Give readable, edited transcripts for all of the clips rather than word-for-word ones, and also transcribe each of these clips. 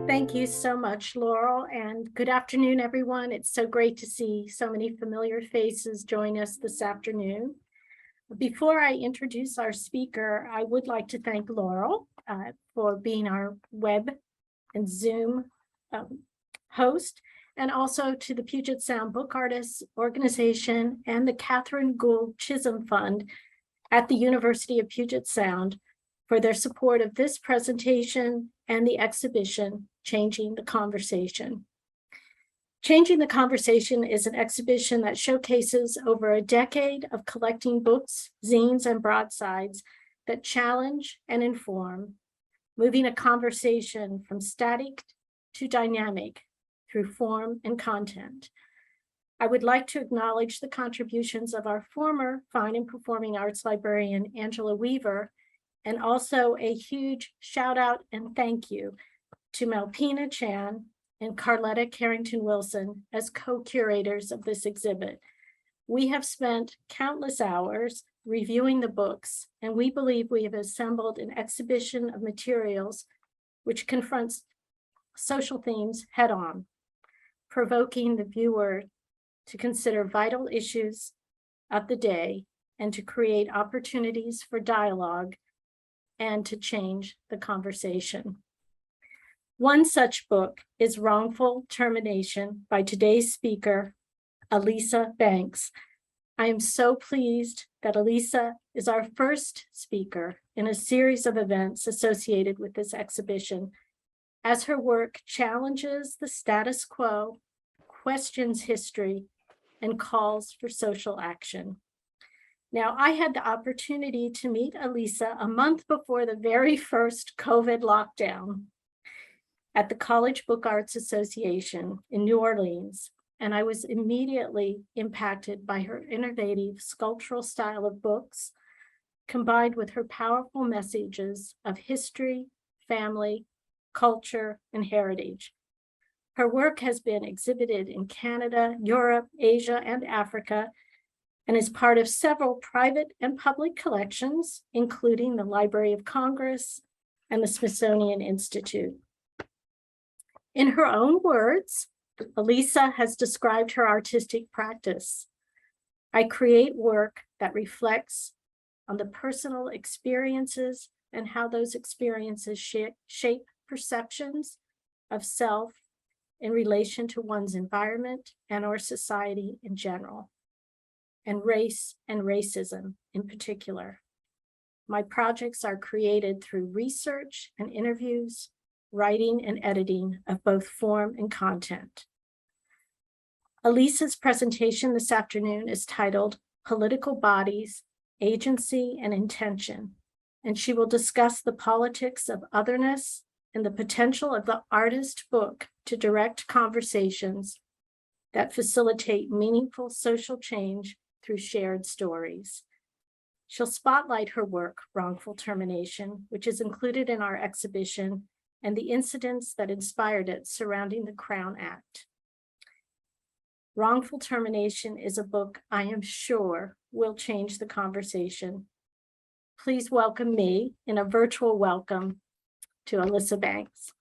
Thank you so much, Laurel, and good afternoon, everyone. It's so great to see so many familiar faces join us this afternoon. Before I introduce our speaker, I would like to thank Laurel for being our web and Zoom host, and also to the Puget Sound Book Artists Organization and the Catherine Gould Chisholm Fund at the University of Puget Sound for their support of this presentation and the exhibition, Changing the Conversation. Changing the Conversation is an exhibition that showcases over a decade of collecting books, zines, and broadsides that challenge and inform, moving a conversation from static to dynamic through form and content. I would like to acknowledge the contributions of our former Fine and Performing Arts librarian, Angela Weaver, and also a huge shout out and thank you to Malpina Chan and Carletta Carrington-Wilson as co-curators of this exhibit. We have spent countless hours reviewing the books, and we believe we have assembled an exhibition of materials which confronts social themes head-on, provoking the viewer to consider vital issues of the day and to create opportunities for dialogue and to change the conversation. One such book is Wrongful Termination by today's speaker, Alisa Banks. I am so pleased that Alisa is our first speaker in a series of events associated with this exhibition, as her work challenges the status quo, questions history, and calls for social action. Now, I had the opportunity to meet Alisa a month before the very first COVID lockdown at the College Book Arts Association in New Orleans, and I was immediately impacted by her innovative sculptural style of books, combined with her powerful messages of history, family, culture, and heritage. Her work has been exhibited in Canada, Europe, Asia, and Africa, and is part of several private and public collections, including the Library of Congress and the Smithsonian Institute. In her own words, Alisa has described her artistic practice. I create work that reflects on the personal experiences and how those experiences shape perceptions of self in relation to one's environment and/or society in general, and race and racism in particular. My projects are created through research and interviews, writing and editing of both form and content. Alisa's presentation this afternoon is titled Political Bodies, Agency and Intention, and she will discuss the politics of otherness and the potential of the artist book to direct conversations that facilitate meaningful social change through shared stories. She'll spotlight her work, Wrongful Termination, which is included in our exhibition, and the incidents that inspired it surrounding the Crown Act. Wrongful Termination is a book I am sure will change the conversation. Please welcome me in a virtual welcome to Alisa Banks.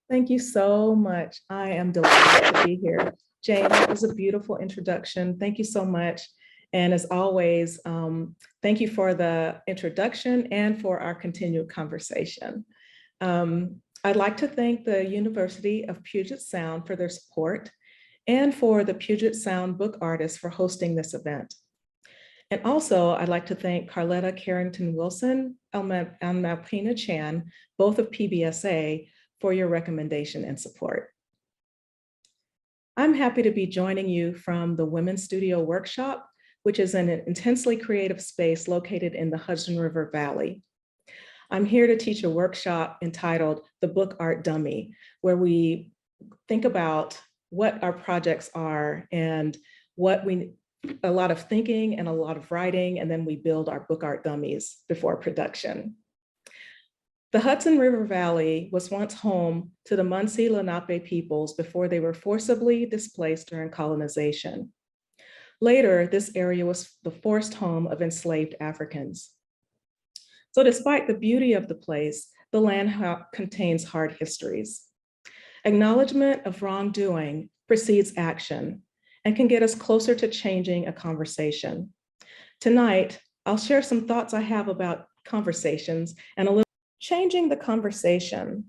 Thank you so much. I am delighted to be here. Jane, that was a beautiful introduction. Thank you so much. And as always, thank you for the introduction and for our continued conversation. I'd like to thank the University of Puget Sound for their support and for the Puget Sound Book Artists for hosting this event. And also, I'd like to thank Carletta Carrington-Wilson and Malpina Chan, both of PBSA, for your recommendation and support. I'm happy to be joining you from the Women's Studio Workshop, which is an intensely creative space located in the Hudson River Valley. I'm here to teach a workshop entitled The Book Art Dummy, where we think about what our projects are and a lot of thinking and a lot of writing, and then we build our book art dummies before production. The Hudson River Valley was once home to the Munsee Lenape peoples before they were forcibly displaced during colonization. Later, this area was the forced home of enslaved Africans. So despite the beauty of the place, the land contains hard histories. Acknowledgement of wrongdoing precedes action and can get us closer to changing a conversation. Tonight, I'll share some thoughts I have about conversations and a little changing the conversation.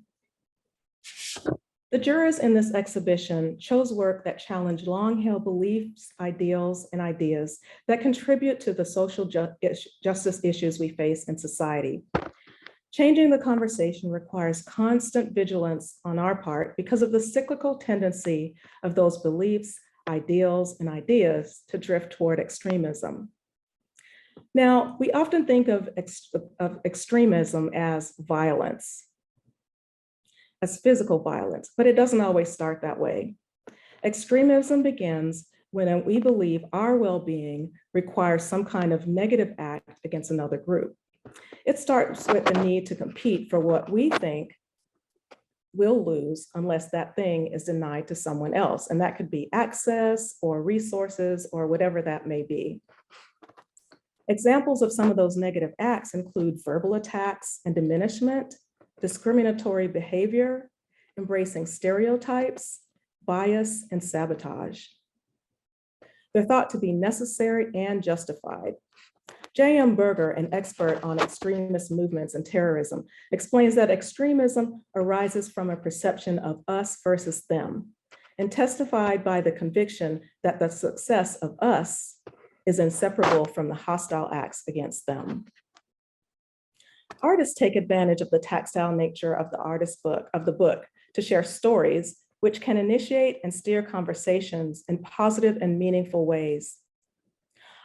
The jurors in this exhibition chose work that challenged long-held beliefs, ideals, and ideas that contribute to the social justice issues we face in society. Changing the conversation requires constant vigilance on our part because of the cyclical tendency of those beliefs, ideals, and ideas to drift toward extremism. Now, we often think of extremism as violence, as physical violence, but it doesn't always start that way. Extremism begins when we believe our well-being requires some kind of negative act against another group. It starts with the need to compete for what we think we'll lose unless that thing is denied to someone else. And that could be access or resources or whatever that may be. Examples of some of those negative acts include verbal attacks and diminishment, discriminatory behavior, embracing stereotypes, bias, and sabotage. They're thought to be necessary and justified. J.M. Berger, an expert on extremist movements and terrorism, explains that extremism arises from a perception of us versus them, and testified by the conviction that the success of us is inseparable from the hostile acts against them. Artists take advantage of the tactile nature of the book to share stories which can initiate and steer conversations in positive and meaningful ways.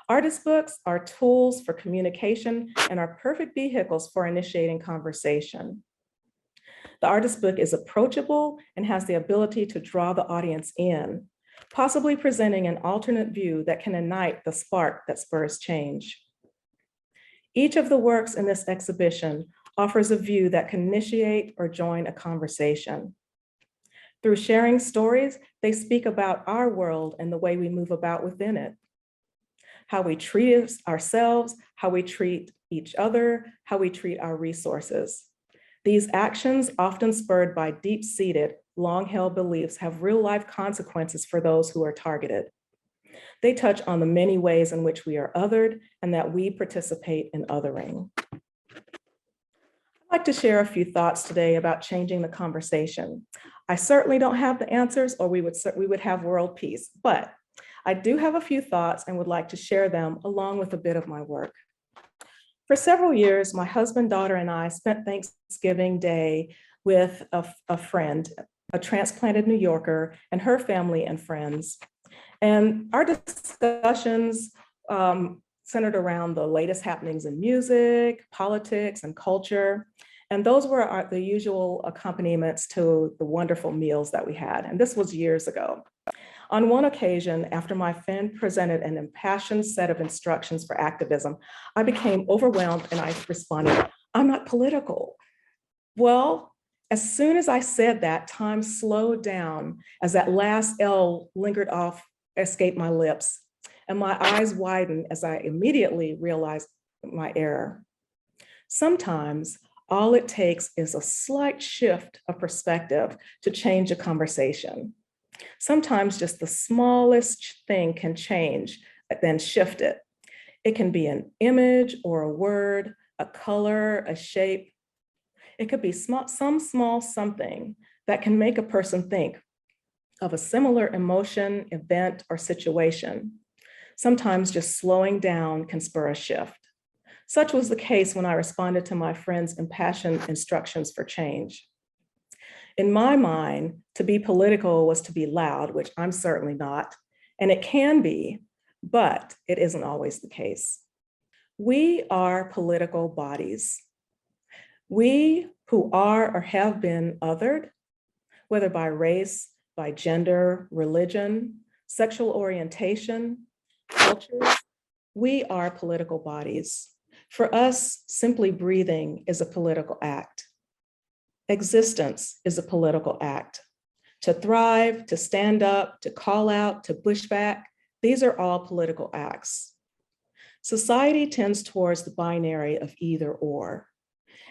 Artist books are tools for communication and are perfect vehicles for initiating conversation. The artist book is approachable and has the ability to draw the audience in, possibly presenting an alternate view that can ignite the spark that spurs change. Each of the works in this exhibition offers a view that can initiate or join a conversation. Through sharing stories, they speak about our world and the way we move about within it, how we treat ourselves, how we treat each other, how we treat our resources. These actions, often spurred by deep-seated, long-held beliefs, have real-life consequences for those who are targeted. They touch on the many ways in which we are othered and that we participate in othering. I'd like to share a few thoughts today about changing the conversation. I certainly don't have the answers, or we would have world peace, but I do have a few thoughts and would like to share them along with a bit of my work. For several years, my husband, daughter, and I spent Thanksgiving Day with a friend, a transplanted New Yorker, and her family and friends. And our discussions centered around the latest happenings in music, politics, and culture. And those were the usual accompaniments to the wonderful meals that we had. And this was years ago. On one occasion, after my friend presented an impassioned set of instructions for activism, I became overwhelmed and I responded, "I'm not political." Well, as soon as I said that, time slowed down as that last L escaped my lips, and my eyes widened as I immediately realized my error. Sometimes all it takes is a slight shift of perspective to change a conversation. Sometimes just the smallest thing can change, then shift it. It can be an image or a word, a color, a shape. It could be some small something that can make a person think of a similar emotion, event, or situation. Sometimes just slowing down can spur a shift. Such was the case when I responded to my friend's impassioned instructions for change. In my mind, to be political was to be loud, which I'm certainly not, and it can be, but it isn't always the case. We are political bodies. We who are or have been othered, whether by race, by gender, religion, sexual orientation, cultures, we are political bodies. For us, simply breathing is a political act. Existence is a political act. To thrive, to stand up, to call out, to push back, these are all political acts. Society tends towards the binary of either or.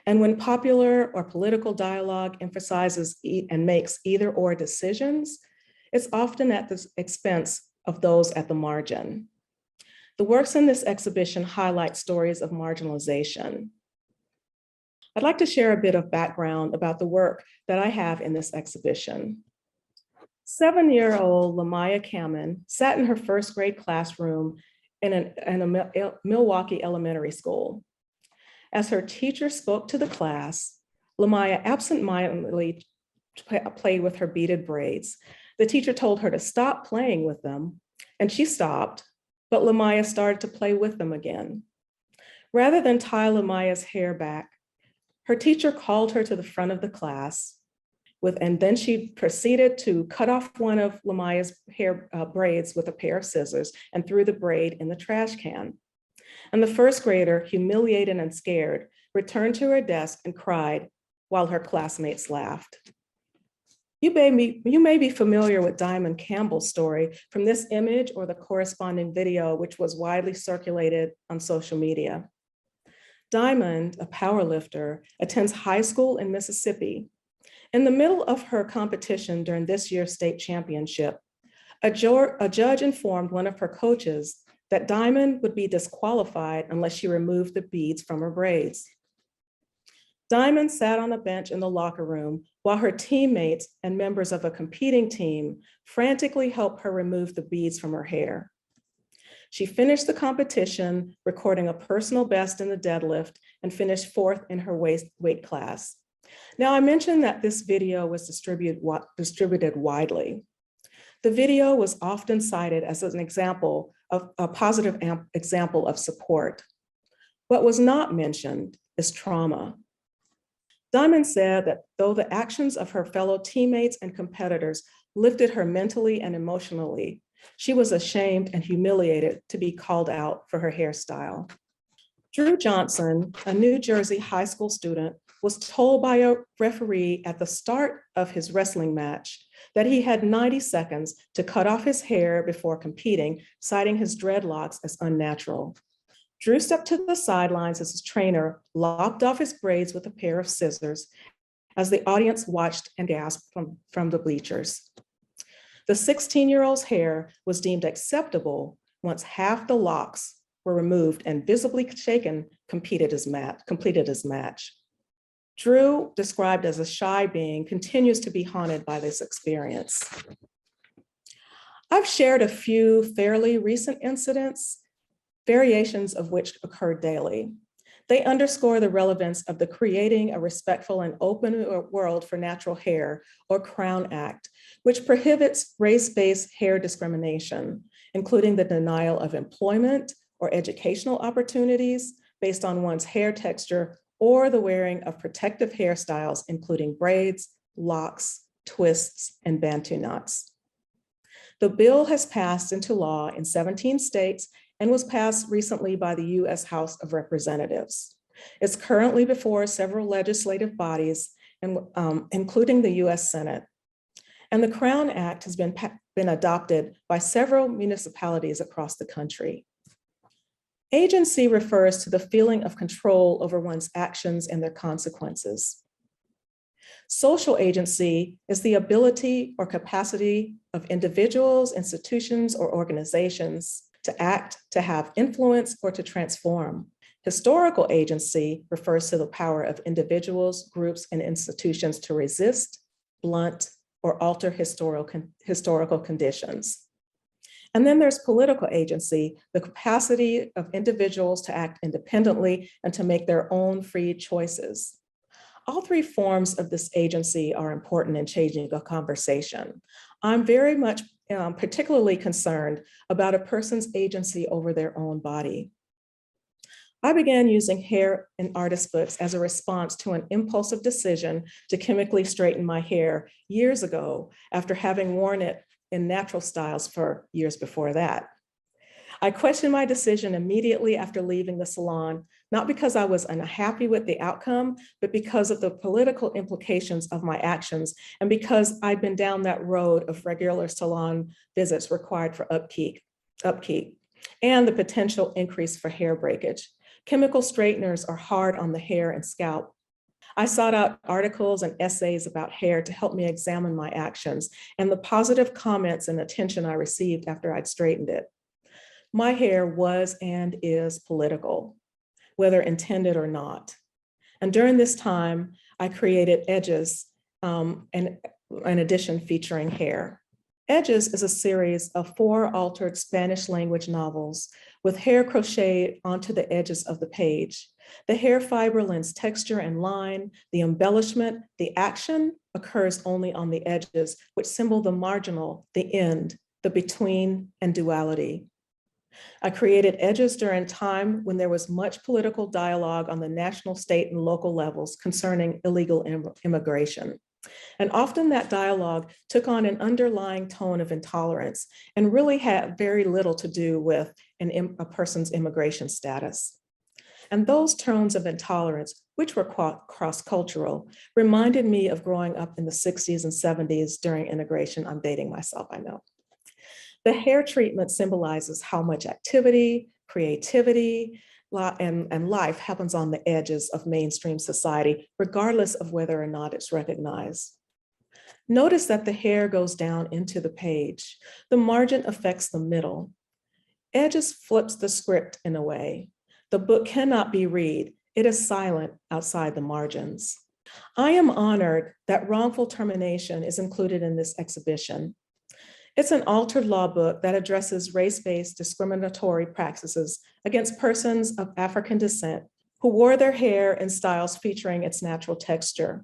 And when popular or political dialogue emphasizes and makes either or decisions, it's often at the expense of those at the margin. The works in this exhibition highlight stories of marginalization. I'd like to share a bit of background about the work that I have in this exhibition. 7-year-old Lamaya Kamen sat in her first grade classroom in a Milwaukee elementary school. As her teacher spoke to the class, Lamaya absentmindedly played with her beaded braids. The teacher told her to stop playing with them, and she stopped, but Lamaya started to play with them again. Rather than tie Lamaya's hair back, her teacher called her to the front of the class, and then she proceeded to cut off one of Lamaya's hair braids with a pair of scissors and threw the braid in the trash can. And the first grader, humiliated and scared, returned to her desk and cried while her classmates laughed. You may be familiar with Diamond Campbell's story from this image or the corresponding video, which was widely circulated on social media. Diamond, a powerlifter, attends high school in Mississippi. In the middle of her competition during this year's state championship, a judge informed one of her coaches that Diamond would be disqualified unless she removed the beads from her braids. Diamond sat on a bench in the locker room while her teammates and members of a competing team frantically helped her remove the beads from her hair. She finished the competition, recording a personal best in the deadlift, and finished fourth in her weight class. Now, I mentioned that this video was distributed widely. The video was often cited as an example of a positive example of support. What was not mentioned is trauma. Diamond said that though the actions of her fellow teammates and competitors lifted her mentally and emotionally, she was ashamed and humiliated to be called out for her hairstyle. Drew Johnson, a New Jersey high school student, was told by a referee at the start of his wrestling match that he had 90 seconds to cut off his hair before competing, citing his dreadlocks as unnatural. Drew stepped to the sidelines as his trainer lopped off his braids with a pair of scissors as the audience watched and gasped from the bleachers. The 16-year-old's hair was deemed acceptable once half the locks were removed and visibly shaken completed his match. Drew, described as a shy being, continues to be haunted by this experience. I've shared a few fairly recent incidents, variations of which occur daily. They underscore the relevance of the Creating a Respectful and Open World for Natural Hair, or CROWN Act, which prohibits race-based hair discrimination, including the denial of employment or educational opportunities based on one's hair texture or the wearing of protective hairstyles, including braids, locks, twists, and bantu knots. The bill has passed into law in 17 states and was passed recently by the U.S. House of Representatives. It's currently before several legislative bodies, including the U.S. Senate. And the CROWN Act has been adopted by several municipalities across the country. Agency refers to the feeling of control over one's actions and their consequences. Social agency is the ability or capacity of individuals, institutions, or organizations to act, to have influence, or to transform. Historical agency refers to the power of individuals, groups, and institutions to resist, blunt, or alter historical conditions. And then there's political agency, the capacity of individuals to act independently and to make their own free choices. All three forms of this agency are important in changing a conversation. I'm very much particularly concerned about a person's agency over their own body. I began using hair in artist books as a response to an impulsive decision to chemically straighten my hair years ago after having worn it in natural styles for years before that. I questioned my decision immediately after leaving the salon, not because I was unhappy with the outcome, but because of the political implications of my actions and because I'd been down that road of regular salon visits required for upkeep and the potential increase for hair breakage. Chemical straighteners are hard on the hair and scalp. I sought out articles and essays about hair to help me examine my actions and the positive comments and attention I received after I'd straightened it. My hair was and is political, whether intended or not. And during this time, I created Edges, an edition featuring hair. Edges is a series of 4 altered Spanish language novels with hair crocheted onto the edges of the page. The hair fiber lends texture and line. The embellishment, the action occurs only on the edges, which symbol the marginal, the end, the between, and duality. I created Edges during time when there was much political dialogue on the national, state, and local levels concerning illegal immigration. And often that dialogue took on an underlying tone of intolerance and really had very little to do with a person's immigration status. And those tones of intolerance, which were cross-cultural, reminded me of growing up in the 60s and 70s during integration. I'm dating myself, I know. The hair treatment symbolizes how much activity, creativity, and life happens on the edges of mainstream society, regardless of whether or not it's recognized. Notice that the hair goes down into the page. The margin affects the middle. Edges flips the script in a way. The book cannot be read. It is silent outside the margins. I am honored that wrongful termination is included in this exhibition. It's an altered law book that addresses race-based discriminatory practices against persons of African descent who wore their hair in styles featuring its natural texture.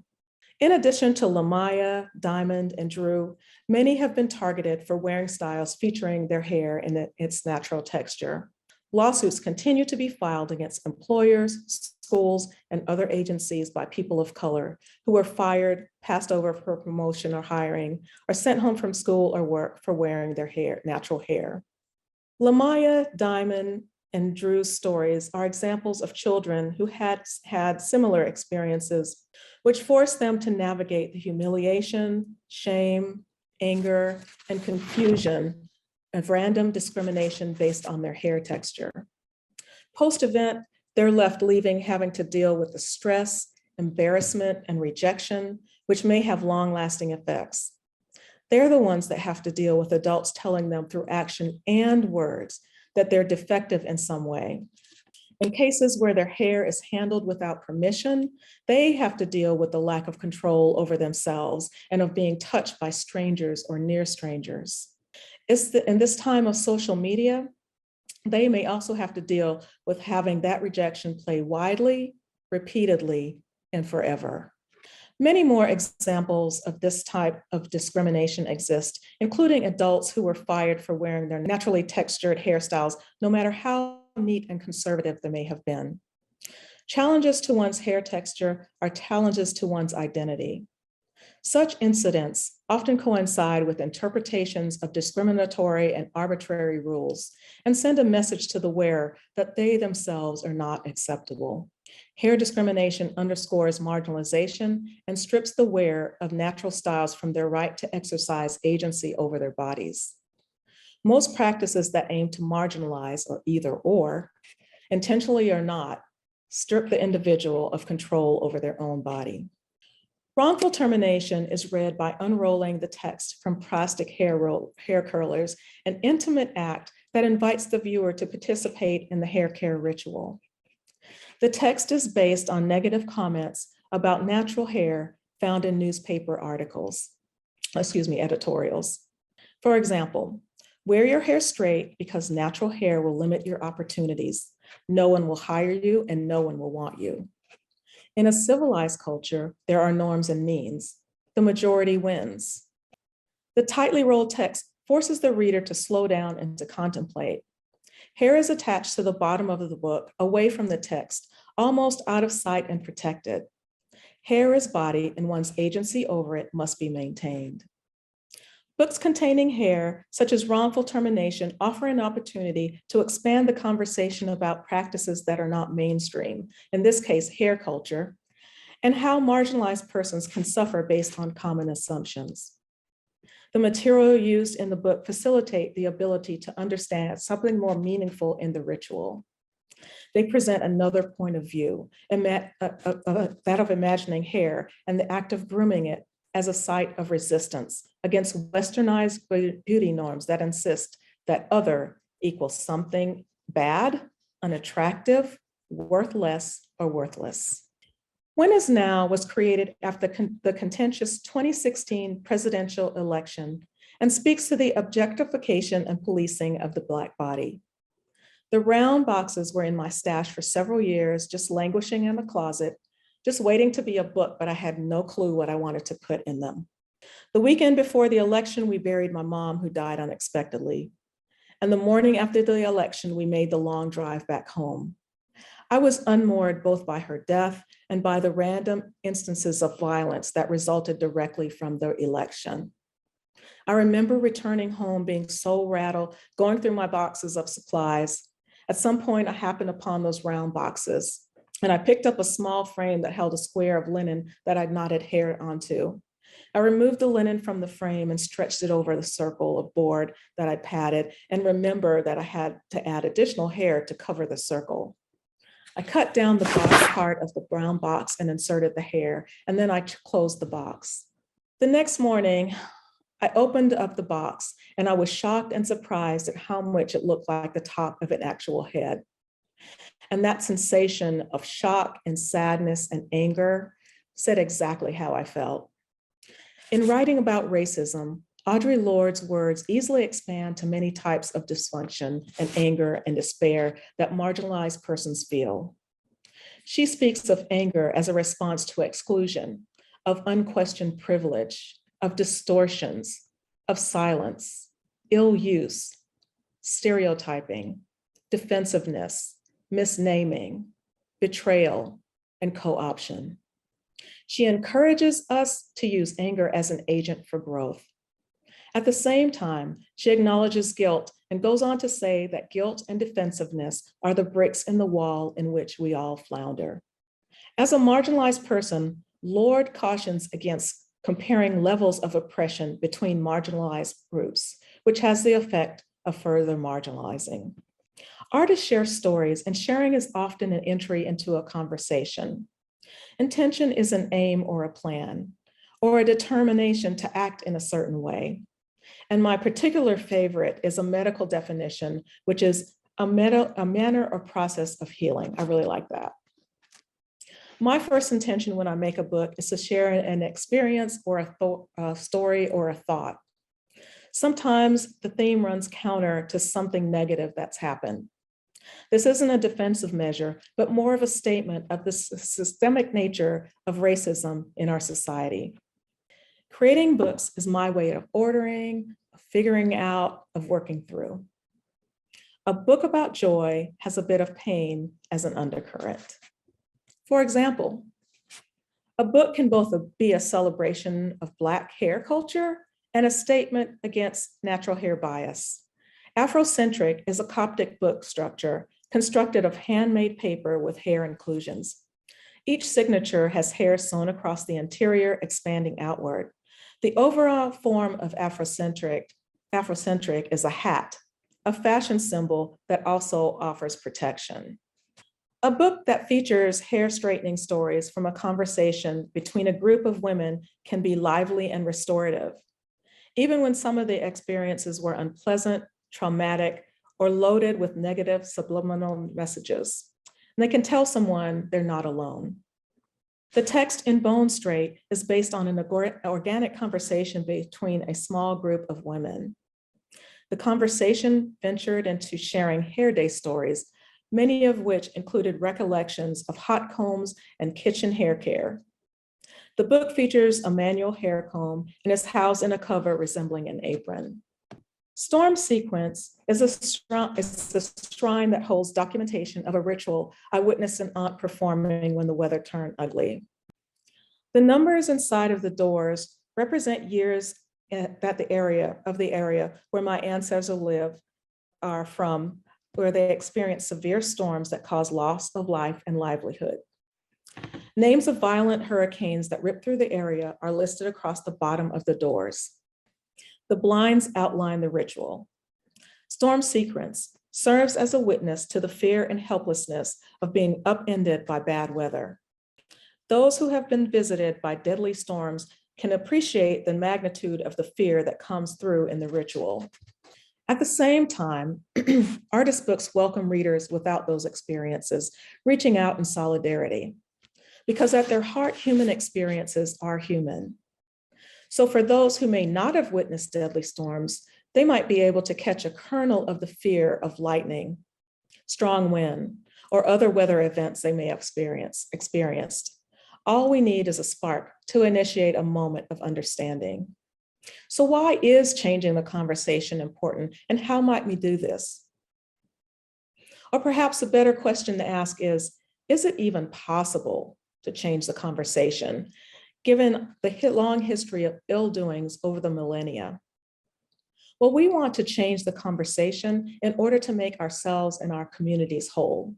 In addition to Lamaya, Diamond, and Drew, many have been targeted for wearing styles featuring their hair in its natural texture. Lawsuits continue to be filed against employers, schools, and other agencies by people of color who were fired, passed over for promotion or hiring, or sent home from school or work for wearing their natural hair. Lamaya, Diamond, and Drew's stories are examples of children who had similar experiences, which forced them to navigate the humiliation, shame, anger, and confusion of random discrimination based on their hair texture. Post-event, they're left having to deal with the stress, embarrassment, and rejection, which may have long-lasting effects. They're the ones that have to deal with adults telling them through action and words that they're defective in some way. In cases where their hair is handled without permission, they have to deal with the lack of control over themselves and of being touched by strangers or near strangers. In this time of social media, they may also have to deal with having that rejection play widely, repeatedly, and forever. Many more examples of this type of discrimination exist, including adults who were fired for wearing their naturally textured hairstyles, no matter how neat and conservative they may have been. Challenges to one's hair texture are challenges to one's identity. Such incidents often coincide with interpretations of discriminatory and arbitrary rules and send a message to the wearer that they themselves are not acceptable. Hair discrimination underscores marginalization and strips the wearer of natural styles from their right to exercise agency over their bodies. Most practices that aim to marginalize, or either or, intentionally or not, strip the individual of control over their own body. Wrongful termination is read by unrolling the text from plastic hair curlers, an intimate act that invites the viewer to participate in the hair care ritual. The text is based on negative comments about natural hair found in newspaper editorials. For example, wear your hair straight because natural hair will limit your opportunities. No one will hire you and no one will want you. In a civilized culture, there are norms and means. The majority wins. The tightly rolled text forces the reader to slow down and to contemplate. Hair is attached to the bottom of the book, away from the text, almost out of sight and protected. Hair is body, and one's agency over it must be maintained. Books containing hair, such as Wrongful Termination, offer an opportunity to expand the conversation about practices that are not mainstream, in this case, hair culture, and how marginalized persons can suffer based on common assumptions. The material used in the book facilitate the ability to understand something more meaningful in the ritual. They present another point of view, that of imagining hair and the act of grooming it as a site of resistance against westernized beauty norms that insist that other equals something bad, unattractive, worthless, or worthless. When Is Now was created after the contentious 2016 presidential election and speaks to the objectification and policing of the Black body. The round boxes were in my stash for several years, just languishing in the closet, just waiting to be a book, but I had no clue what I wanted to put in them. The weekend before the election, we buried my mom, who died unexpectedly. And the morning after the election, we made the long drive back home. I was unmoored both by her death and by the random instances of violence that resulted directly from the election. I remember returning home being so rattled, going through my boxes of supplies. At some point, I happened upon those round boxes, and I picked up a small frame that held a square of linen that I'd knotted hair onto. I removed the linen from the frame and stretched it over the circle of board that I'd padded, and remember that I had to add additional hair to cover the circle. I cut down the box part of the brown box and inserted the hair, and then I closed the box. The next morning, I opened up the box and I was shocked and surprised at how much it looked like the top of an actual head. And that sensation of shock and sadness and anger said exactly how I felt. In writing about racism, Audre Lorde's words easily expand to many types of dysfunction and anger and despair that marginalized persons feel. She speaks of anger as a response to exclusion, of unquestioned privilege, of distortions, of silence, ill use, stereotyping, defensiveness, misnaming, betrayal, and co-option. She encourages us to use anger as an agent for growth. At the same time, she acknowledges guilt and goes on to say that guilt and defensiveness are the bricks in the wall in which we all flounder. As a marginalized person, Lorde cautions against comparing levels of oppression between marginalized groups, which has the effect of further marginalizing. Artists share stories, and sharing is often an entry into a conversation. Intention is an aim or a plan, or a determination to act in a certain way. And my particular favorite is a medical definition, which is a manner or process of healing. I really like that. My first intention when I make a book is to share an experience or a story or a thought. Sometimes the theme runs counter to something negative that's happened. This isn't a defensive measure, but more of a statement of the systemic nature of racism in our society. Creating books is my way of ordering, of figuring out, of working through. A book about joy has a bit of pain as an undercurrent. For example, a book can both be a celebration of Black hair culture and a statement against natural hair bias. Afrocentric is a Coptic book structure constructed of handmade paper with hair inclusions. Each signature has hair sewn across the interior, expanding outward. The overall form of Afrocentric is a hat, a fashion symbol that also offers protection. A book that features hair straightening stories from a conversation between a group of women can be lively and restorative, even when some of the experiences were unpleasant, traumatic, or loaded with negative subliminal messages. And they can tell someone they're not alone. The text in Bone Straight is based on an organic conversation between a small group of women. The conversation ventured into sharing hair day stories, many of which included recollections of hot combs and kitchen hair care. The book features a manual hair comb and is housed in a cover resembling an apron. Storm Sequence is a shrine that holds documentation of a ritual I witnessed an aunt performing when the weather turned ugly. The numbers inside of the doors represent years that the area where my ancestors live are from, where they experienced severe storms that caused loss of life and livelihood. Names of violent hurricanes that ripped through the area are listed across the bottom of the doors. The blinds outline the ritual. Storm Sequence serves as a witness to the fear and helplessness of being upended by bad weather. Those who have been visited by deadly storms can appreciate the magnitude of the fear that comes through in the ritual. At the same time, artist books welcome readers without those experiences, reaching out in solidarity, because at their heart, human experiences are human. So for those who may not have witnessed deadly storms, they might be able to catch a kernel of the fear of lightning, strong wind, or other weather events they may have experienced. All we need is a spark to initiate a moment of understanding. So why is changing the conversation important, and how might we do this? Or perhaps a better question to ask is it even possible to change the conversation, given the long history of ill doings over the millennia? Well, we want to change the conversation in order to make ourselves and our communities whole.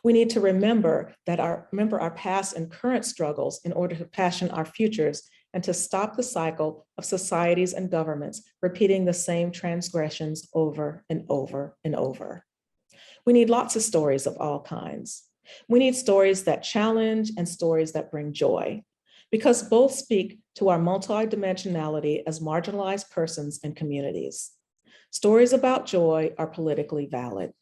We need to remember our past and current struggles in order to fashion our futures and to stop the cycle of societies and governments repeating the same transgressions over and over and over. We need lots of stories of all kinds. We need stories that challenge and stories that bring joy, because both speak to our multidimensionality as marginalized persons and communities. Stories about joy are politically valid.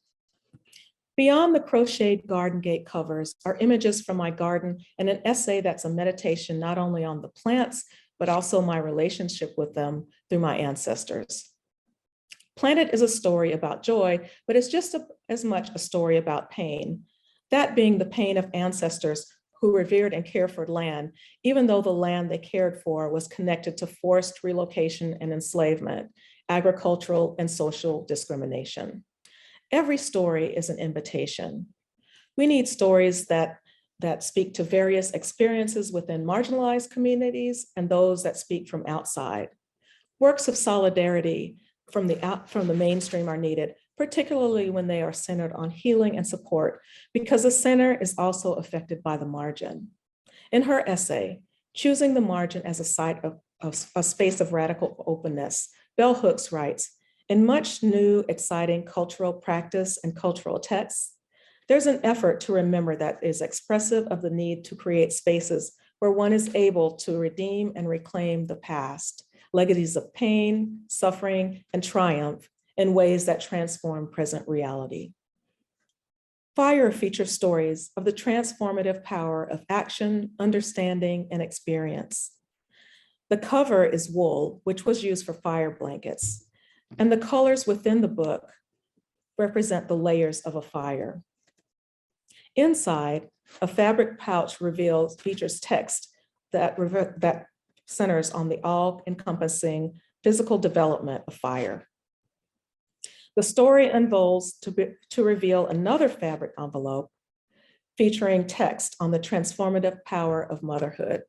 Beyond the crocheted garden gate covers are images from my garden and an essay that's a meditation not only on the plants, but also my relationship with them through my ancestors. Planet is a story about joy, but it's just as much a story about pain, that being the pain of ancestors who revered and cared for land, even though the land they cared for was connected to forced relocation and enslavement, agricultural and social discrimination. Every story is an invitation. We need stories that speak to various experiences within marginalized communities and those that speak from outside. Works of solidarity from the mainstream are needed, particularly when they are centered on healing and support, because the center is also affected by the margin. In her essay, Choosing the Margin as a Site of a Space of Radical Openness, Bell Hooks writes, in much new, exciting cultural practice and cultural texts, there's an effort to remember that is expressive of the need to create spaces where one is able to redeem and reclaim the past, legacies of pain, suffering, and triumph in ways that transform present reality. Fire features stories of the transformative power of action, understanding, and experience. The cover is wool, which was used for fire blankets, and the colors within the book represent the layers of a fire. Inside, a fabric pouch features text that centers on the all-encompassing physical development of fire. The story unfolds to reveal another fabric envelope featuring text on the transformative power of motherhood.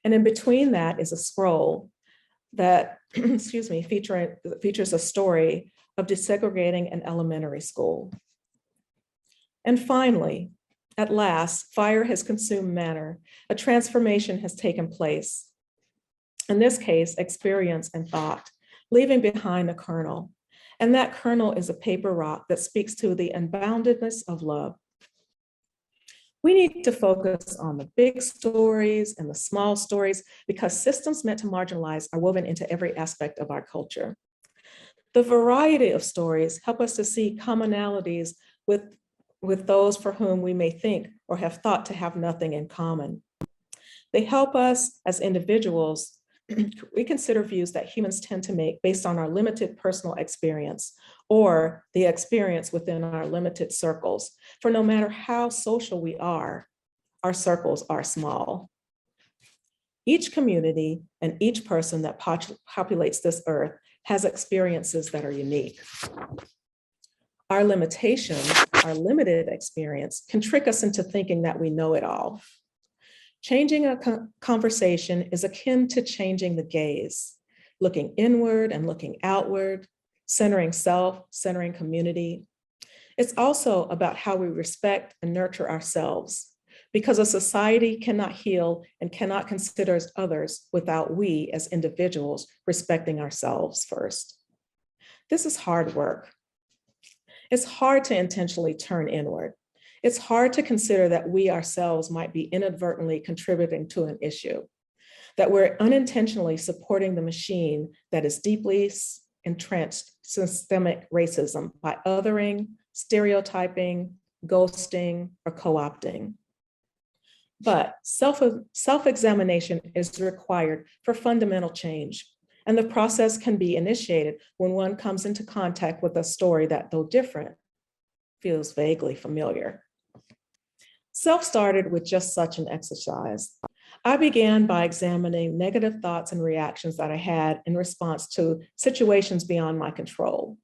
And in between that is a scroll that, features a story of desegregating an elementary school. And finally, at last, fire has consumed matter. A transformation has taken place. In this case, experience and thought, leaving behind a kernel. And that kernel is a paper rock that speaks to the unboundedness of love. We need to focus on the big stories and the small stories because systems meant to marginalize are woven into every aspect of our culture. The variety of stories help us to see commonalities with those for whom we may think or have thought to have nothing in common. They help us as individuals reconsider views that humans tend to make based on our limited personal experience or the experience within our limited circles. For no matter how social we are, our circles are small. Each community and each person that populates this earth has experiences that are unique. Our limitations, our limited experience, can trick us into thinking that we know it all. Changing a conversation is akin to changing the gaze, looking inward and looking outward, centering self, centering community. It's also about how we respect and nurture ourselves, because a society cannot heal and cannot consider others without we as individuals respecting ourselves first. This is hard work. It's hard to intentionally turn inward. It's hard to consider that we ourselves might be inadvertently contributing to an issue, that we're unintentionally supporting the machine that is deeply entrenched systemic racism by othering, stereotyping, ghosting, or co-opting. But self-examination is required for fundamental change, and the process can be initiated when one comes into contact with a story that, though different, feels vaguely familiar. Self started with just such an exercise. I began by examining negative thoughts and reactions that I had in response to situations beyond my control.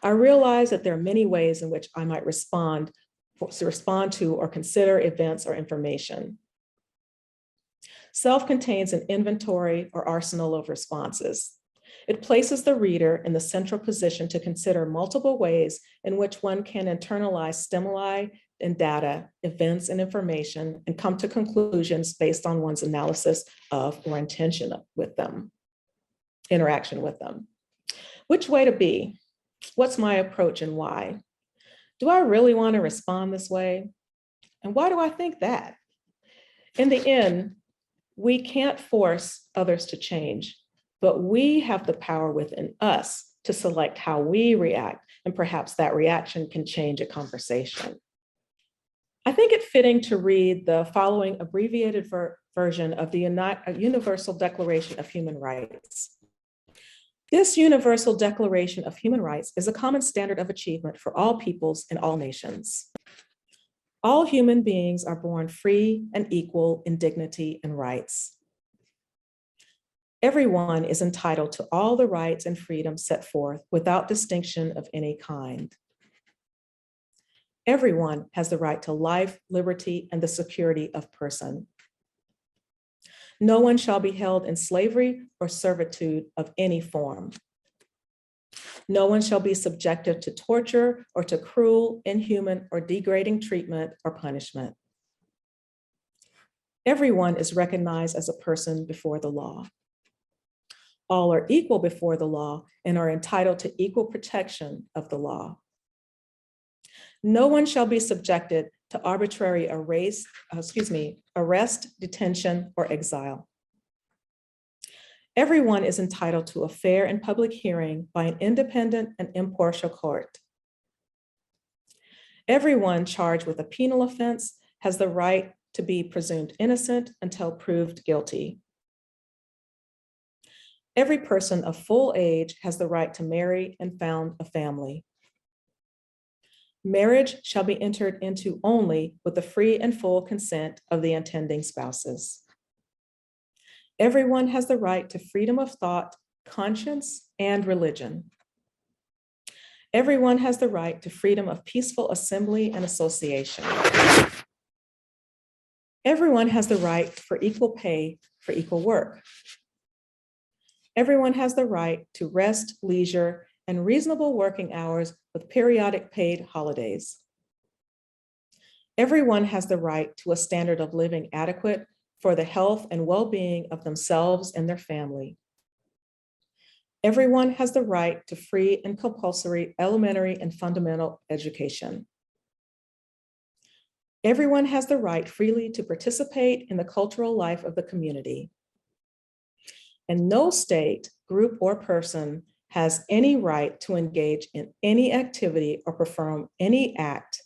I realized that there are many ways in which I might respond to or consider events or information. Self contains an inventory or arsenal of responses. It places the reader in the central position to consider multiple ways in which one can internalize stimuli and data, events and information, and come to conclusions based on one's analysis of or interaction with them. Which way to be? What's my approach and why? Do I really want to respond this way? And why do I think that? In the end, we can't force others to change, but we have the power within us to select how we react, and perhaps that reaction can change a conversation. I think it fitting to read the following abbreviated version of the Universal Declaration of Human Rights. This Universal Declaration of Human Rights is a common standard of achievement for all peoples and all nations. All human beings are born free and equal in dignity and rights. Everyone is entitled to all the rights and freedoms set forth without distinction of any kind. Everyone has the right to life, liberty, and the security of person. No one shall be held in slavery or servitude of any form. No one shall be subjected to torture or to cruel, inhuman, or degrading treatment or punishment. Everyone is recognized as a person before the law. All are equal before the law and are entitled to equal protection of the law. No one shall be subjected to arbitrary arrest, detention, or exile. Everyone is entitled to a fair and public hearing by an independent and impartial court. Everyone charged with a penal offense has the right to be presumed innocent until proved guilty. Every person of full age has the right to marry and found a family. Marriage shall be entered into only with the free and full consent of the intending spouses. Everyone has the right to freedom of thought, conscience, and religion. Everyone has the right to freedom of peaceful assembly and association. Everyone has the right for equal pay for equal work. Everyone has the right to rest, leisure, and reasonable working hours with periodic paid holidays. Everyone has the right to a standard of living adequate for the health and well-being of themselves and their family. Everyone has the right to free and compulsory elementary and fundamental education. Everyone has the right freely to participate in the cultural life of the community. And no state, group, or person has any right to engage in any activity or perform any act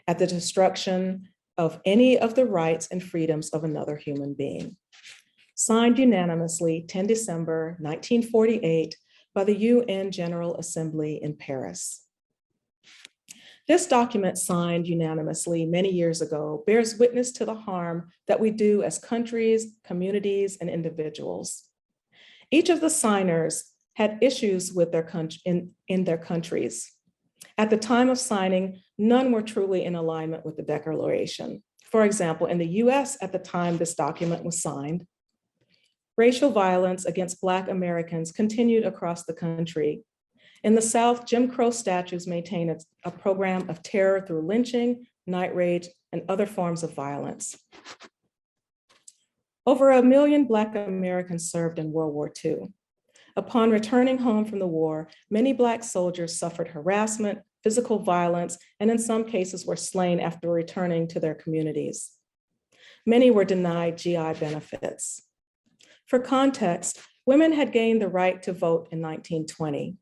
at the destruction of any of the rights and freedoms of another human being. Signed unanimously 10 December 1948 by the UN General Assembly in Paris. This document, signed unanimously many years ago, bears witness to the harm that we do as countries, communities, and individuals. Each of the signers had issues with their in their countries. At the time of signing, none were truly in alignment with the declaration. For example, in the US at the time this document was signed, racial violence against Black Americans continued across the country. In the South, Jim Crow statutes maintained a program of terror through lynching, night raids, and other forms of violence. Over 1 million Black Americans served in World War II. Upon returning home from the war, many Black soldiers suffered harassment, physical violence, and in some cases were slain after returning to their communities. Many were denied GI benefits. For context, women had gained the right to vote in 1920.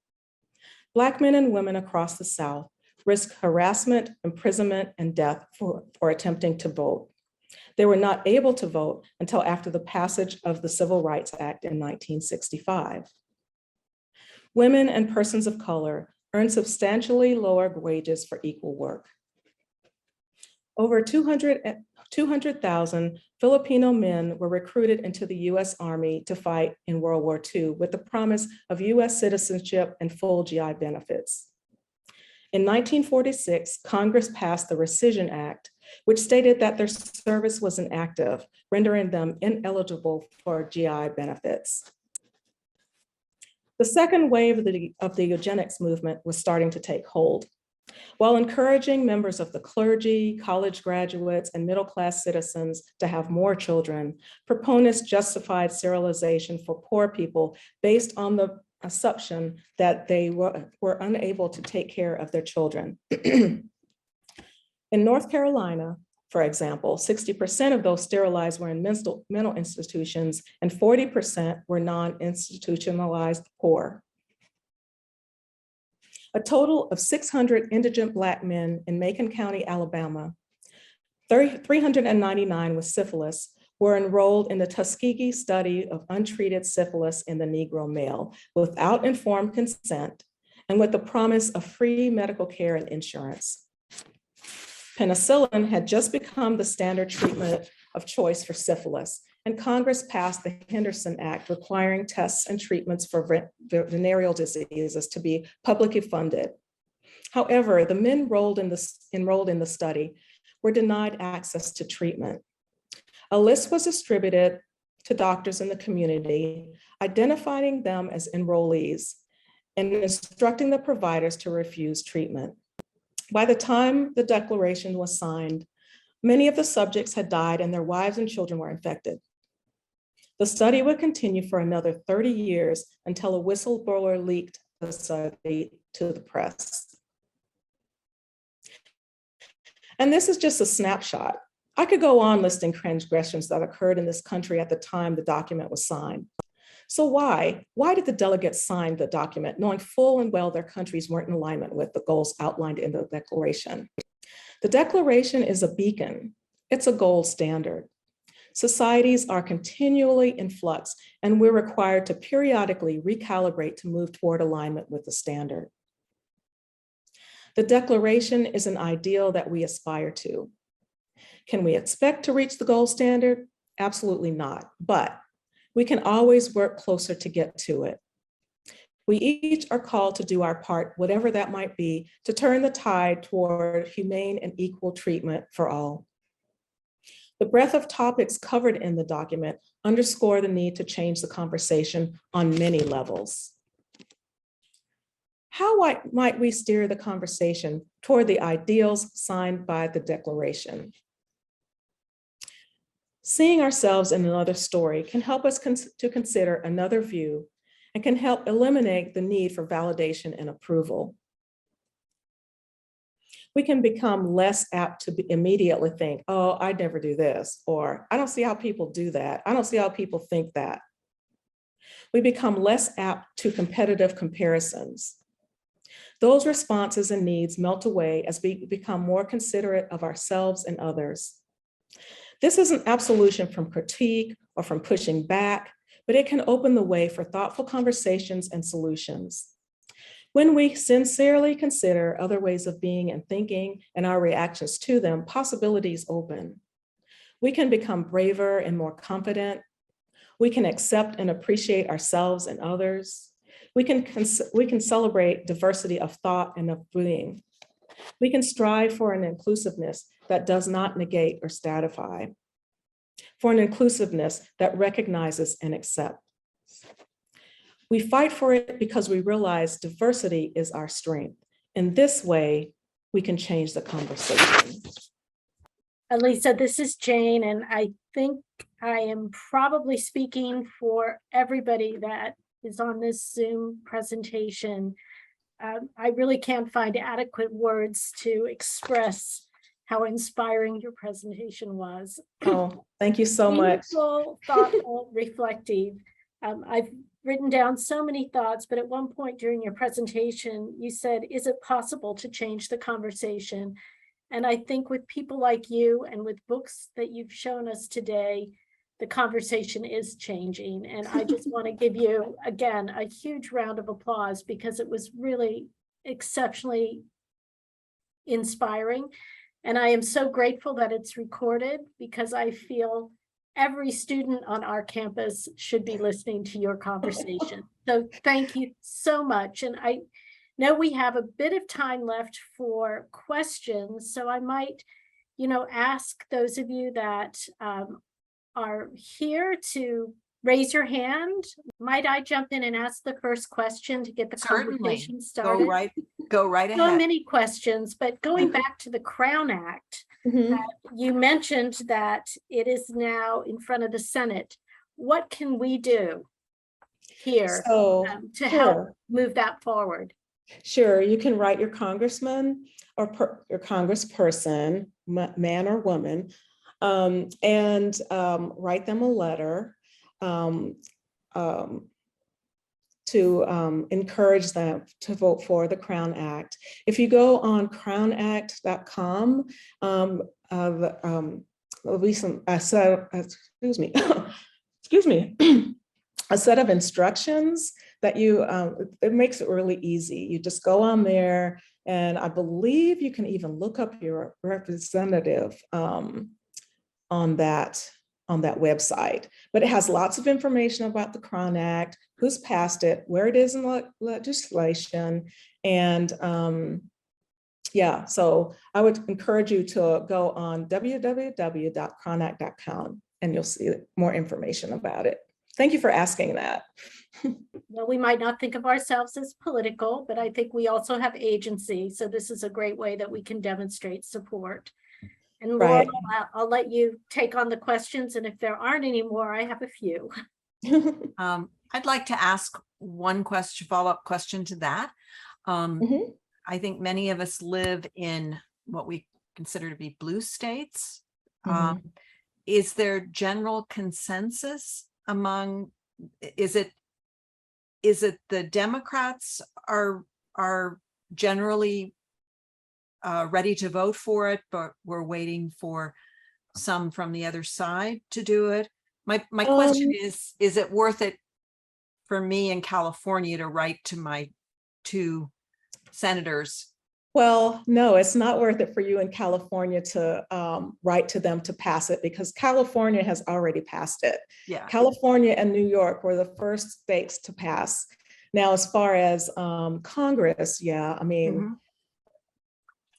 Black men and women across the South risked harassment, imprisonment, and death for attempting to vote. They were not able to vote until after the passage of the Civil Rights Act in 1965. Women and persons of color earned substantially lower wages for equal work. Over 200,000 Filipino men were recruited into the US Army to fight in World War II with the promise of US citizenship and full GI benefits. In 1946, Congress passed the Rescission Act, which stated that their service was inactive, rendering them ineligible for GI benefits. The second wave of the eugenics movement was starting to take hold. While encouraging members of the clergy, college graduates, and middle-class citizens to have more children, proponents justified sterilization for poor people based on the assumption that they were unable to take care of their children. In North Carolina, for example, 60% of those sterilized were in mental institutions and 40% were non-institutionalized poor. A total of 600 indigent Black men in Macon County, Alabama, 399 with syphilis, were enrolled in the Tuskegee study of untreated syphilis in the Negro male without informed consent and with the promise of free medical care and insurance. Penicillin had just become the standard treatment of choice for syphilis, and Congress passed the Henderson Act requiring tests and treatments for venereal diseases to be publicly funded. However, the men enrolled in the study were denied access to treatment. A list was distributed to doctors in the community, identifying them as enrollees and instructing the providers to refuse treatment. By the time the declaration was signed, many of the subjects had died and their wives and children were infected. The study would continue for another 30 years until a whistleblower leaked the study to the press. And this is just a snapshot. I could go on listing transgressions that occurred in this country at the time the document was signed. So why did the delegates sign the document knowing full and well their countries weren't in alignment with the goals outlined in the declaration? The declaration is a beacon. It's a gold standard. Societies are continually in flux, and we're required to periodically recalibrate to move toward alignment with the standard. The declaration is an ideal that we aspire to. Can we expect to reach the gold standard? Absolutely not, but we can always work closer to get to it. We each are called to do our part, whatever that might be, to turn the tide toward humane and equal treatment for all. The breadth of topics covered in the document underscore the need to change the conversation on many levels. How might we steer the conversation toward the ideals signed by the declaration? Seeing ourselves in another story can help us to consider another view and can help eliminate the need for validation and approval. We can become less apt to immediately think, oh, I'd never do this, or I don't see how people do that. I don't see how people think that. We become less apt to competitive comparisons. Those responses and needs melt away as we become more considerate of ourselves and others. This isn't absolution from critique or from pushing back, but it can open the way for thoughtful conversations and solutions. When we sincerely consider other ways of being and thinking and our reactions to them, possibilities open. We can become braver and more confident. We can accept and appreciate ourselves and others. We can celebrate diversity of thought and of being. We can strive for an inclusiveness that does not negate or stratify, for an inclusiveness that recognizes and accepts. We fight for it because we realize diversity is our strength. In this way, we can change the conversation. Alisa, this is Jane, and I think I am probably speaking for everybody that is on this Zoom presentation. I really can't find adequate words to express how inspiring your presentation was. Oh, thank you so much. Meaningful, thoughtful, reflective. I've written down so many thoughts, but at one point during your presentation, you said, is it possible to change the conversation? And I think with people like you and with books that you've shown us today, the conversation is changing. And I just want to give you, again, a huge round of applause because it was really exceptionally inspiring. And I am so grateful that it's recorded because I feel every student on our campus should be listening to your conversation. So thank you so much. And I know we have a bit of time left for questions. So I might, ask those of you that are here to raise your hand. Might I jump in and ask the first question to get the conversation started? Go right So ahead. many questions, but going back to the Crown Act, you mentioned that it is now in front of the Senate. What can we do here to help move that forward? Sure, you can write your congressman or your congressperson, man or woman, and write them a letter to encourage them to vote for the Crown Act. If you go on crownact.com, there'll be some, excuse me, a set of instructions that it makes it really easy. You just go on there, and I believe you can even look up your representative on that website. But it has lots of information about the Crown Act, who's passed it, where it is in legislation, and yeah, so I would encourage you to go on www.crownact.com and you'll see more information about it. Thank you for asking that. Well, we might not think of ourselves as political, but I think we also have agency. So this is a great way that we can demonstrate support. And Laura, Right. I'll let you take on the questions. And if there aren't any more, I have a few. I'd like to ask one question, follow-up question to that. I think many of us live in what we consider to be blue states. Is there general consensus among, is it the Democrats are generally ready to vote for it, but we're waiting for some from the other side to do it? My question is it worth it for me in California to write to my two senators? Well, no, it's not worth it for you in California to write to them to pass it, because California has already passed it. Yeah. California and New York were the first states to pass. Now, as far as Congress, yeah, I mean,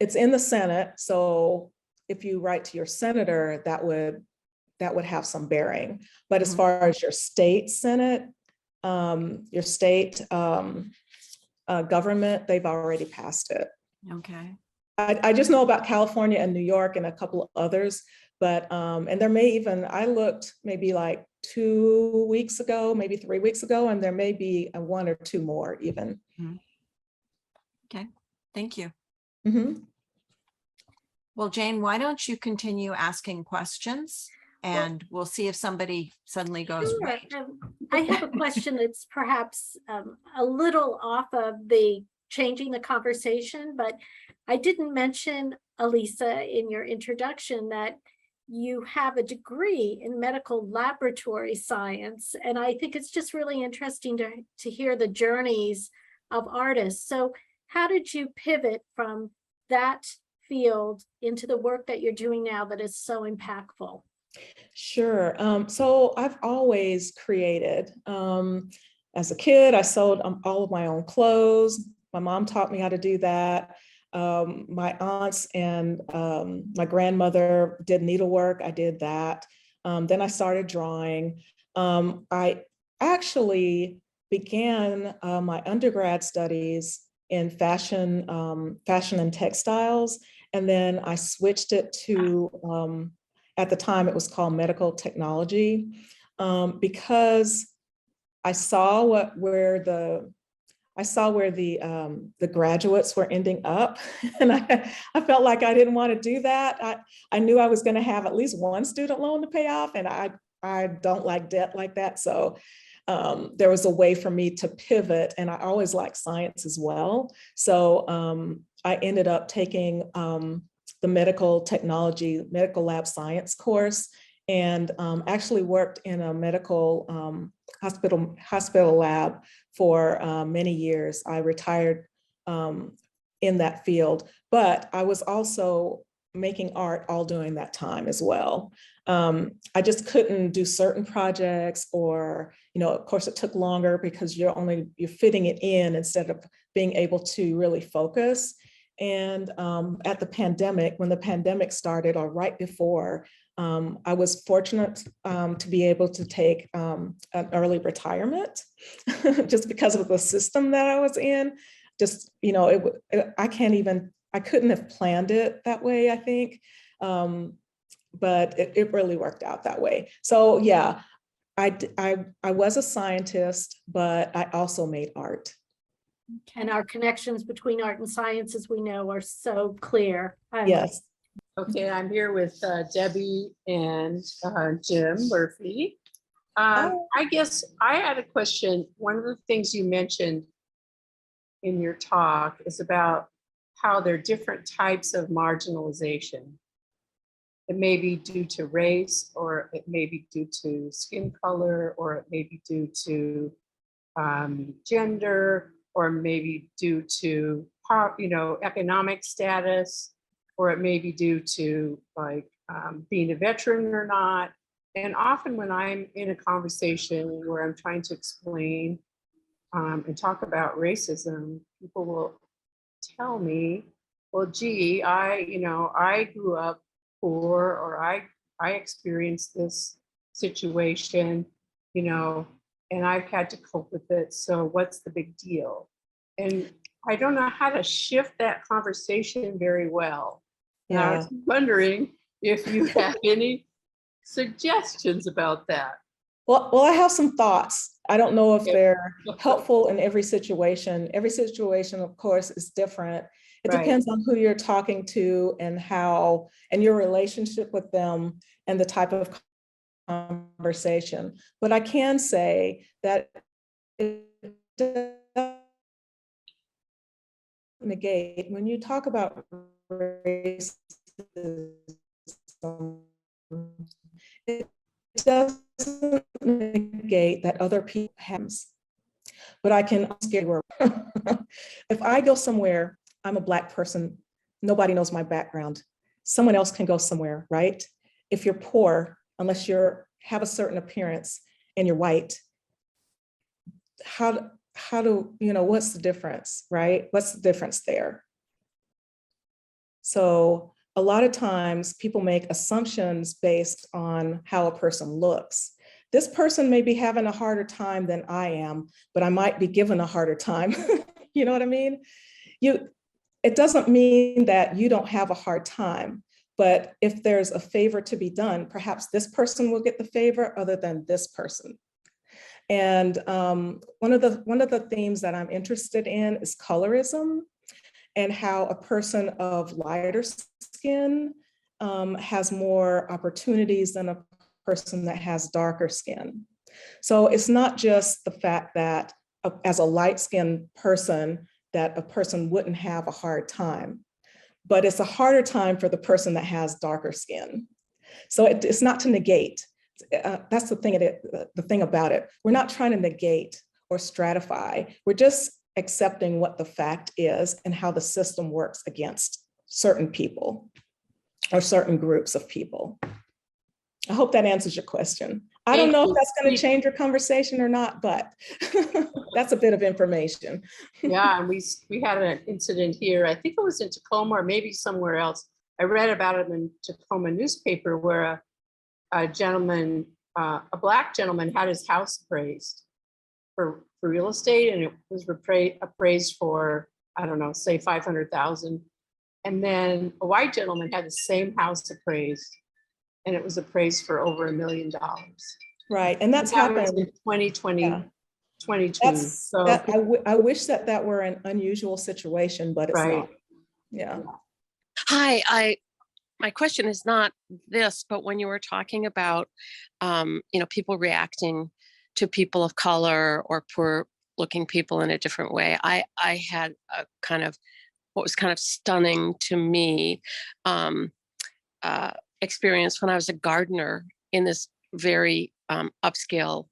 it's in the Senate. So if you write to your senator, that would have some bearing. But as far as your state Senate, your state government, they've already passed it. Okay. I just know about California and New York and a couple of others, but and there may even, I looked maybe like 2 weeks ago, maybe 3 weeks ago, and there may be one or two more even. Okay, thank you. Mm-hmm. Well, Jane, why don't you continue asking questions, and we'll see if somebody suddenly goes, Sure. right. I have a question that's perhaps a little off of the changing the conversation, but I didn't mention, Alisa, in your introduction that you have a degree in medical laboratory science. And I think it's just really interesting to hear the journeys of artists. So how did you pivot from that field into the work that you're doing now that is so impactful? Sure. So I've always created. As a kid, I sewed all of my own clothes. My mom taught me how to do that. My aunts and my grandmother did needlework. I did that. Then I started drawing. I actually began my undergrad studies in fashion and textiles. And then I switched it to, at the time it was called medical technology, because I saw where the I saw where the graduates were ending up, and I felt like I didn't want to do that. I knew I was going to have at least one student loan to pay off, and I don't like debt like that. So there was a way for me to pivot, and I always liked science as well. So I ended up taking the medical lab science course, and actually worked in a medical hospital lab for many years. I retired in that field, but I was also making art all during that time as well. I just couldn't do certain projects, or, of course it took longer because you're fitting it in instead of being able to really focus. And at the pandemic, when the pandemic started, or right before, I was fortunate to be able to take an early retirement just because of the system that I was in. Just, I couldn't have planned it that way, I think. But it really worked out that way. So yeah, I was a scientist, but I also made art. And our connections between art and science, as we know, are so clear. Yes. Okay, I'm here with Debbie and Jim Murphy. I guess I had a question. One of the things you mentioned in your talk is about how there are different types of marginalization. It may be due to race, or it may be due to skin color, or it may be due to gender, or maybe due to economic status, or it may be due to being a veteran or not. And often when I'm in a conversation where I'm trying to explain and talk about racism, people will tell me, well, gee, I grew up poor, or I experienced this situation, and I've had to cope with it. So what's the big deal? And I don't know how to shift that conversation very well. And I was wondering if you have any suggestions about that. Well, I have some thoughts. I don't know if they're helpful in every situation. Every situation, of course, is different. It depends on who you're talking to and your relationship with them and the type of conversation. But I can say that it does negate, when you talk about racism, it doesn't negate that other people have. But I can scare if I go somewhere, I'm a Black person, nobody knows my background. Someone else can go somewhere, right? If you're poor, unless have a certain appearance and you're white, how do, what's the difference, right? What's the difference there? So a lot of times people make assumptions based on how a person looks. This person may be having a harder time than I am, but I might be given a harder time. You know what I mean? It doesn't mean that you don't have a hard time, but if there's a favor to be done, perhaps this person will get the favor other than this person. And one of the themes that I'm interested in is colorism, and how a person of lighter skin has more opportunities than a person that has darker skin. So it's not just the fact that as a light-skinned person, that a person wouldn't have a hard time, but it's a harder time for the person that has darker skin. So it's not to negate. That's the thing about it. We're not trying to negate or stratify. We're just accepting what the fact is and how the system works against certain people or certain groups of people. I hope that answers your question. I don't know if that's going to change your conversation or not, but that's a bit of information. Yeah, and we had an incident here, I think it was in Tacoma or maybe somewhere else. I read about it in Tacoma newspaper where a gentleman, a Black gentleman, had his house appraised for real estate, and it was appraised for, I don't know, say 500,000. And then a white gentleman had the same house appraised, and it was appraised for over $1 million. Right, and that's happened in 2020. Yeah. 22. So, I wish that were an unusual situation, but it's right. not. Yeah. Hi, my question is not this, but when you were talking about, people reacting to people of color or poor looking people in a different way, I had a kind of, what was kind of stunning to me, experience when I was a gardener in this very upscale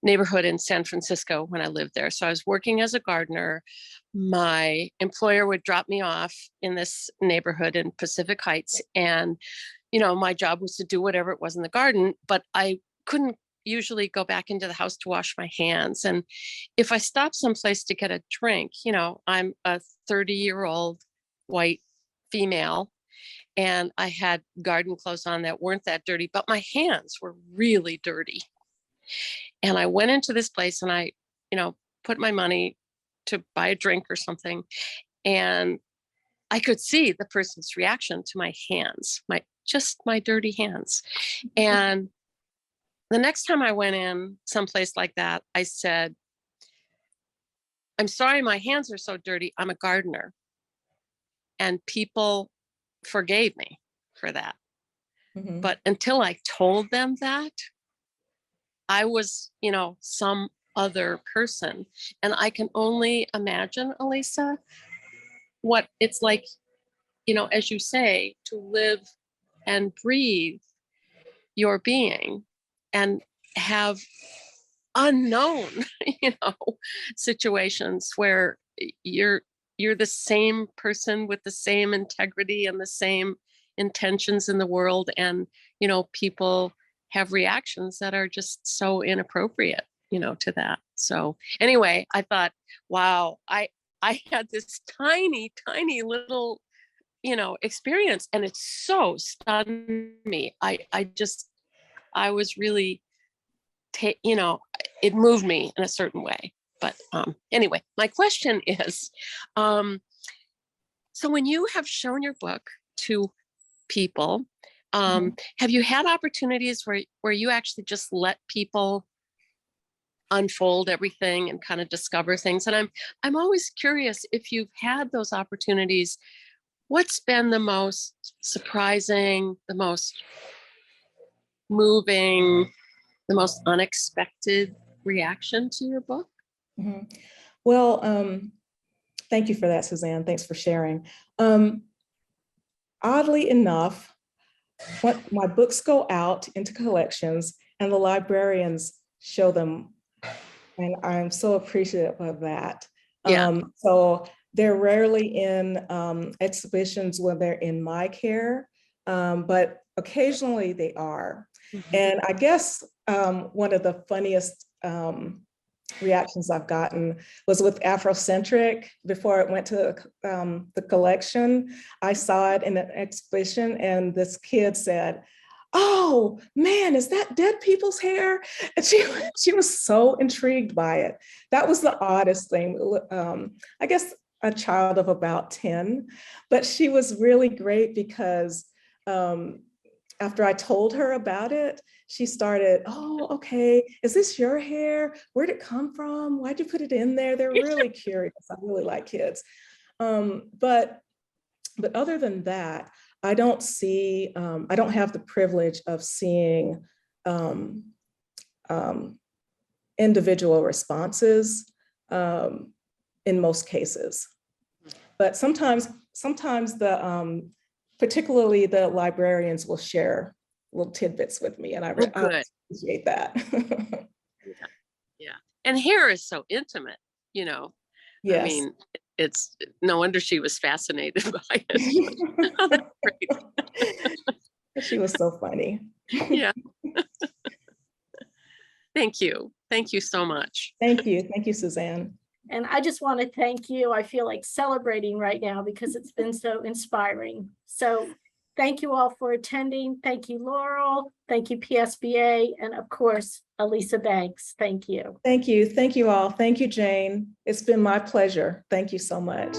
neighborhood in San Francisco when I lived there. So I was working as a gardener. My employer would drop me off in this neighborhood in Pacific Heights. And, my job was to do whatever it was in the garden, but I couldn't usually go back into the house to wash my hands. And if I stopped someplace to get a drink, I'm a 30-year-old white female, and I had garden clothes on that weren't that dirty, but my hands were really dirty. And I went into this place and I, put my money to buy a drink or something. And I could see the person's reaction to my hands, my dirty hands. And the next time I went in someplace like that, I said, "I'm sorry, my hands are so dirty. I'm a gardener." And people forgave me for that. Mhm. But until I told them that, I was, some other person. And I can only imagine, Alisa, what it's like, as you say, to live and breathe your being and have unknown, situations where you're the same person with the same integrity and the same intentions in the world, and people have reactions that are just so inappropriate to that. So anyway, I thought, wow, I had this tiny little experience, and it so stunned me. I was really it moved me in a certain way. But anyway, my question is, so when you have shown your book to people, have you had opportunities where you actually just let people unfold everything and kind of discover things? And I'm always curious, if you've had those opportunities, what's been the most surprising, the most moving, the most unexpected reaction to your book? Mhm. Well, thank you for that, Suzanne. Thanks for sharing. Oddly enough, when my books go out into collections and the librarians show them, and I'm so appreciative of that. Yeah. So they're rarely in exhibitions when they're in my care, but occasionally they are. Mhm. And I guess one of the funniest reactions I've gotten was with Afrocentric. Before it went to the collection, I saw it in an exhibition, and this kid said, "Oh man, is that dead people's hair?" And she was so intrigued by it. That was the oddest thing. I guess a child of about 10, but she was really great because after I told her about it, she started, "Oh, okay, is this your hair? Where'd it come from? Why'd you put it in there?" They're really curious. I really like kids. But other than that, I don't have the privilege of seeing individual responses in most cases. But sometimes particularly the librarians will share little tidbits with me, and I Oh, good. appreciate that. Yeah. And hair is so intimate, I Yes. mean, it's no wonder she was fascinated by it. Oh, that's great. She was so funny. Yeah. Thank you. Thank you so much. Thank you, Suzanne. And I just want to thank you. I feel like celebrating right now because it's been so inspiring. So thank you all for attending. Thank you, Laurel. Thank you, PSBA. And of course, Alisa Banks. Thank you. Thank you all. Thank you, Jane. It's been my pleasure. Thank you so much.